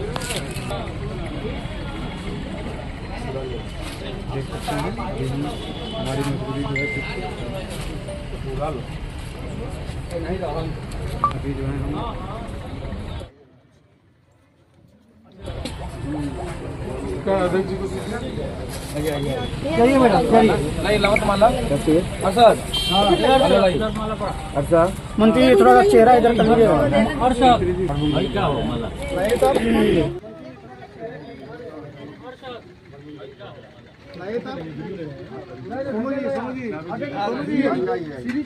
देख सकते हैं यही हमारी मजबूरी जो है पूरा लो अभी जो है हम अध्यक्ष जी को चलिए मैडम चलिए लवत माला अरशद अरशद मंत्री थोड़ा चेहरा इधर कर लीजिए अरशद क्या हो माला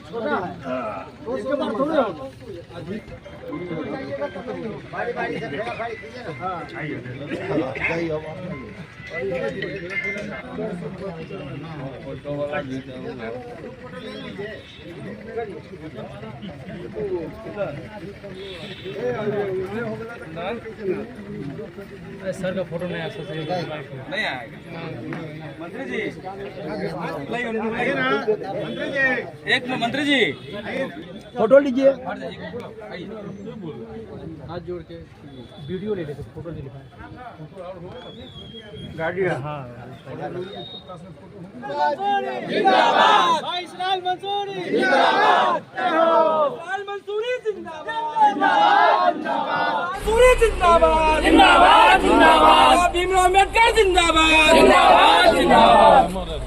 छोटा है उसके बाद थोड़ा बारी से खड़ी कीजिए ना हां आइए सर का फोटो नहीं नहीं आएगा मंत्री जी एक मंत्री जी फोटो लीजिए हाथ जोड़ के वीडियो ले लेते फोटो नहीं लिखा गाड़ी हाँ जिंदाबाद इस्माइल मंसूरी जिंदाबाद इस्माइल मंसूरी जिंदाबाद मंसूरी जिंदाबाद जिंदाबाद जिंदाबाद भीमराव अम्बेडकर जिंदाबाद जिंदाबाद जिंदाबाद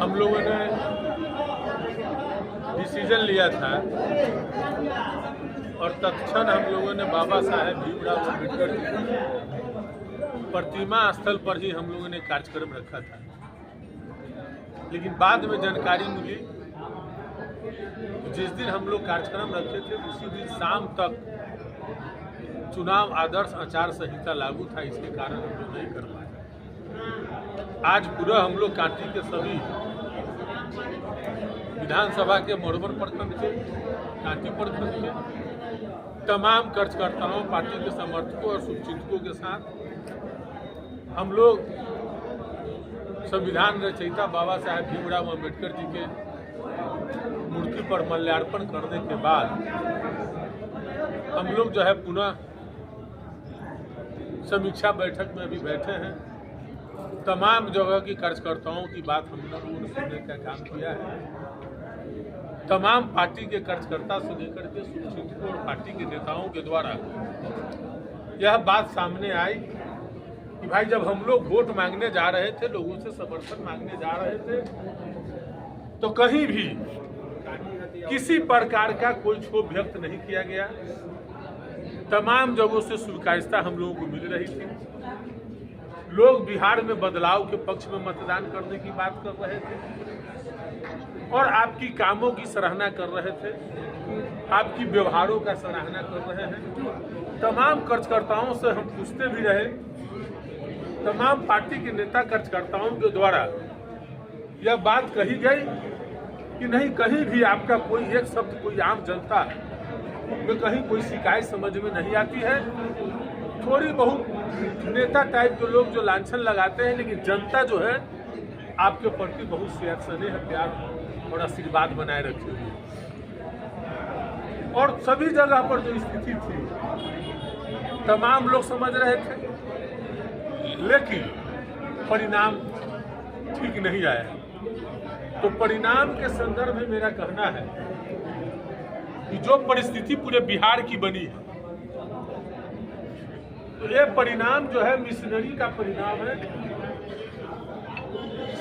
हम लोगों ने डिसीजन लिया था और तत्क्षण हम लोगों ने बाबा साहेब भीमराव अम्बेडकर की प्रतिमा स्थल पर ही हम लोगों ने कार्यक्रम रखा था। लेकिन बाद में जानकारी मिली जिस दिन हम लोग कार्यक्रम रखे थे उसी दिन शाम तक चुनाव आदर्श आचार संहिता लागू था, इसके कारण हम लोग नहीं कर पाए। आज पूरा हम लोग कांटी के सभी विधानसभा के मोरबर प्रखंड के कांटी प्रखंड के तमाम कार्यकर्ताओं पार्टी के समर्थकों और शुभचिंतकों के साथ हम लोग संविधान रचयिता बाबा साहेब भीमराव अम्बेडकर जी के मूर्ति पर माल्यार्पण करने के बाद हम लोग जो है पुनः समीक्षा बैठक में भी बैठे हैं। तमाम जगह की कार्यकर्ताओं की बात हम लोगों ने सुनने का काम किया है। तमाम पार्टी के कार्यकर्ता से लेकर के शुभचिंतकों और पार्टी के नेताओं के द्वारा यह बात सामने आई कि भाई जब हम लोग वोट मांगने जा रहे थे, लोगों से समर्थन मांगने जा रहे थे, तो कहीं भी किसी प्रकार का कोई क्षोभ व्यक्त नहीं किया गया। तमाम जगहों से स्वीकार्यता हम लोगों को मिल रही थी। लोग बिहार में बदलाव के पक्ष में मतदान करने की बात कर रहे थे और आपकी कामों की सराहना कर रहे थे, आपकी व्यवहारों का सराहना कर रहे हैं। तमाम कार्यकर्ताओं से हम पूछते भी रहे, तमाम पार्टी के नेता कार्यकर्ताओं के द्वारा यह बात कही गई कि नहीं कहीं भी आपका कोई एक शब्द कोई आम जनता में कहीं कोई शिकायत समझ में नहीं आती है। थोड़ी बहुत नेता टाइप के लोग जो लांछन लगाते हैं, लेकिन जनता जो है आपके प्रति बहुत स्नेह प्यार और आशीर्वाद बनाए रखी हुई। और सभी जगह पर जो स्थिति थी तमाम लोग समझ रहे थे, लेकिन परिणाम ठीक नहीं आया। तो परिणाम के संदर्भ में मेरा कहना है कि जो परिस्थिति पूरे बिहार की बनी है, तो ये परिणाम जो है मिशनरी का परिणाम है,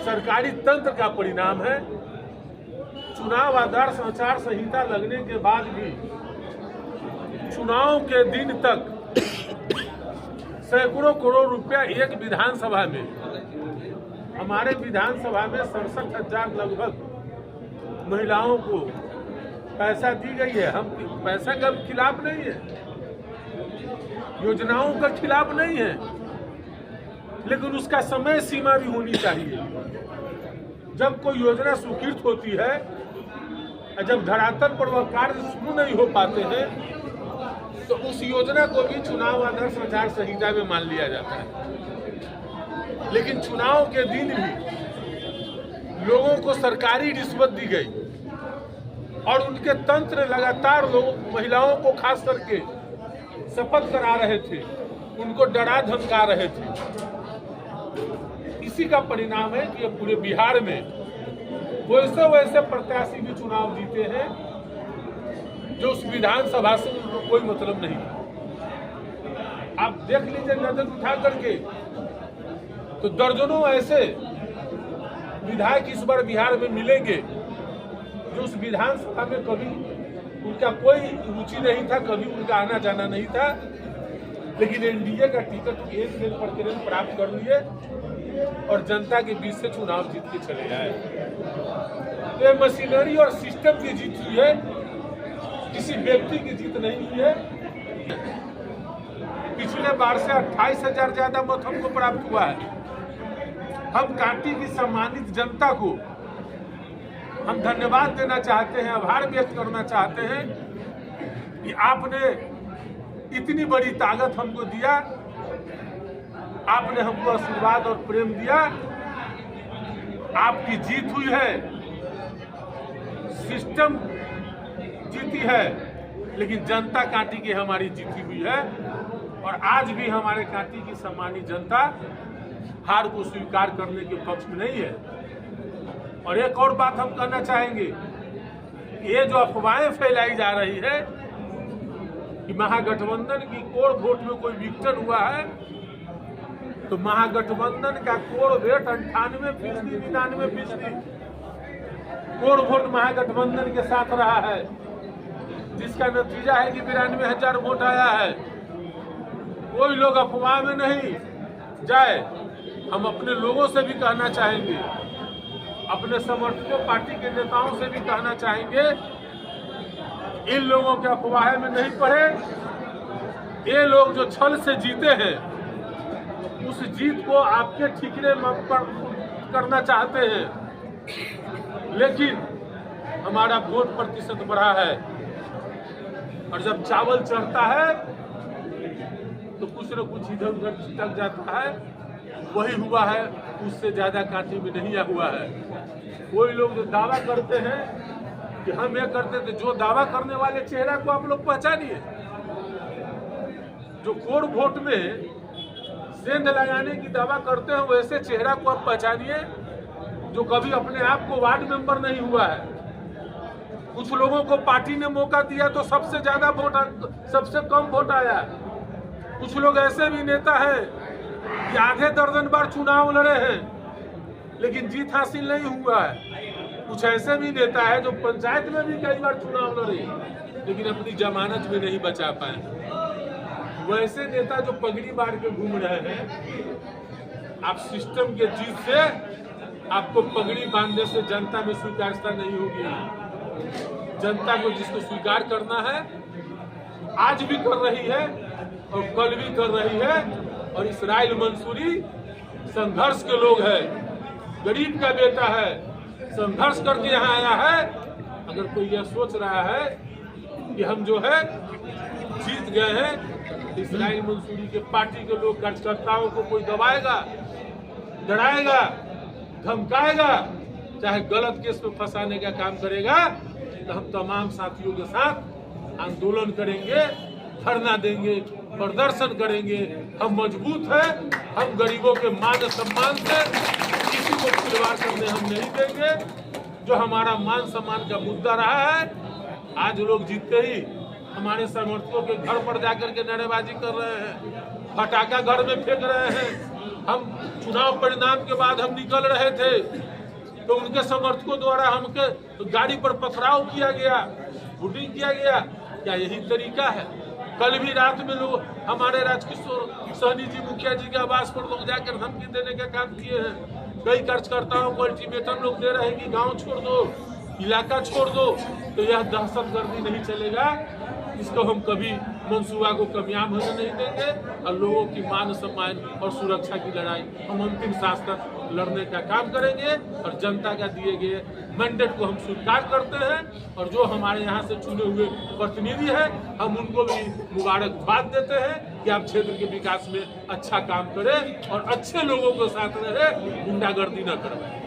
सरकारी तंत्र का परिणाम है। चुनाव आदर्श आचार संहिता लगने के बाद भी चुनाव के दिन तक सैकड़ों करोड़ रुपया एक विधानसभा में, हमारे विधानसभा में 67,000 लगभग महिलाओं को पैसा दी गई है। हम पैसा के खिलाफ नहीं है, योजनाओं के खिलाफ नहीं है, लेकिन उसका समय सीमा भी होनी चाहिए। जब कोई योजना स्वीकृत होती है, जब धरातल पर वह कार्य शुरू नहीं हो पाते हैं, तो उस योजना को भी चुनाव आदर्श आचार संहिता में मान लिया जाता है। लेकिन चुनाव के दिन भी लोगों को सरकारी रिश्वत दी गई और उनके तंत्र लगातार महिलाओं को खास करके शपथ करा रहे थे, उनको डरा धमका रहे थे। इसी का परिणाम है कि पूरे बिहार में वैसे वैसे प्रत्याशी भी चुनाव जीते हैं जो उस विधानसभा से उनको कोई मतलब नहीं था। आप देख लीजिए नजर उठा करके, तो दर्जनों ऐसे विधायक इस बार बिहार में मिलेंगे जो उस विधानसभा में कभी उनका कोई रुचि नहीं था, कभी उनका आना जाना नहीं था, लेकिन एनडीए का टिकट एक दिन प्रतिदिन प्राप्त कर लिए और जनता के बीच से चुनाव जीत के चले आए। तो ये मशीनरी और सिस्टम की जीत हुई है, किसी व्यक्ति की जीत नहीं हुई है। पिछले बार से 28,000 ज्यादा मत हमको प्राप्त हुआ है। हम कांटी की सम्मानित जनता को हम धन्यवाद देना चाहते हैं, आभार व्यक्त करना चाहते हैं कि आपने इतनी बड़ी ताकत हमको दिया, आपने हमको आशीर्वाद और प्रेम दिया। आपकी जीत हुई है, सिस्टम जीती है, लेकिन जनता कांटी की हमारी जीती हुई है। और आज भी हमारे कांटी की सम्मानित जनता हार को स्वीकार करने के पक्ष में नहीं है। और एक और बात हम कहना चाहेंगे, ये जो अफवाहें फैलाई जा रही है कि महागठबंधन की कोर वोट में कोई विघटन हुआ है, तो महागठबंधन का कोर वोट 98%, 99% कोर वोट महागठबंधन के साथ रहा है, जिसका नतीजा है कि 92,000 वोट आया है। कोई लोग अफवाह में नहीं जाए। हम अपने लोगों से भी कहना चाहेंगे, अपने समर्थकों, पार्टी के नेताओं से भी कहना चाहेंगे, इन लोगों के अफवाह में नहीं पड़े। ये लोग जो छल से जीते हैं, उस जीत को आपके ठिकाने पर करना चाहते हैं, लेकिन हमारा वोट प्रतिशत बढ़ा है। और जब चावल चढ़ता है तो कुछ न कुछ इधर उधर छिटक जाता है। वही हुआ है, उससे ज्यादा कांटी में नहीं हुआ है। कोई लोग जो दावा करते हैं कि हम ये करते थे, जो दावा करने वाले चेहरा को आप लोग पहचानिए। जो कोर वोट में सेंध लगाने की दावा करते हैं, वैसे चेहरा को आप पहचानिए जो कभी अपने आप को वार्ड मेंबर नहीं हुआ है। कुछ लोगों को पार्टी ने मौका दिया तो सबसे ज्यादा वोट, सबसे कम वोट आया। कुछ लोग ऐसे भी नेता हैं कि आधे दर्जन बार चुनाव लड़े हैं लेकिन जीत हासिल नहीं हुआ है। कुछ ऐसे भी नेता है जो पंचायत में भी कई बार चुनाव लड़े लेकिन अपनी जमानत में नहीं बचा पाए। वैसे नेता जो पगड़ी बांध के घूम रहे हैं, आप सिस्टम के जीत से आपको पगड़ी बांधने से जनता में स्वीकार्यता नहीं होगी। जनता को जिसको स्वीकार करना है आज भी कर रही है और कल भी कर रही है। और इसराइल मंसूरी संघर्ष के लोग हैं, गरीब का बेटा है, संघर्ष करके यहाँ आया है। अगर कोई यह सोच रहा है कि हम जो है जीत गए हैं, इसराइल मंसूरी के पार्टी के लोग कार्यकर्ताओं को कोई दबाएगा, डराएगा, धमकाएगा, चाहे गलत केस में फंसाने का काम करेगा, तो हम तमाम साथियों के साथ आंदोलन करेंगे, धरना देंगे, प्रदर्शन करेंगे। हम मजबूत हैं, हम गरीबों के मान सम्मान से किसी को खिलवाड़ करने हम नहीं देंगे। जो हमारा मान सम्मान का मुद्दा रहा है, आज लोग जीतते ही हमारे समर्थकों के घर पर जाकर के नारेबाजी कर रहे हैं, पटाखा घर में फेंक रहे हैं। हम चुनाव परिणाम के बाद हम निकल रहे थे तो उनके समर्थकों द्वारा हमके गाड़ी पर पथराव किया गया, शूटिंग किया गया। क्या यही तरीका है? कल भी रात में लोग हमारे राजकिशोर सहनी जी, मुखिया जी के आवास पर लोग जाकर धमकी देने का काम किए हैं। कई कार्यकर्ताओं को अल्टीमेटम लोग दे रहे हैं कि गांव छोड़ दो, इलाका छोड़ दो। तो यह दहशतगर्दी नहीं चलेगा, इसको हम कभी मंसूबा को कामयाब होने नहीं देंगे और लोगों की मान सम्मान और सुरक्षा की लड़ाई हम अंतिम सांस तक लड़ने का काम करेंगे और जनता का दिए गए मैंडेट को हम स्वीकार करते हैं और जो हमारे यहाँ से चुने हुए प्रतिनिधि हैं हम उनको भी मुबारकबाद देते हैं कि आप क्षेत्र के विकास में अच्छा काम करें और अच्छे लोगों के साथ रहे, गुंडागर्दी न करवाएं।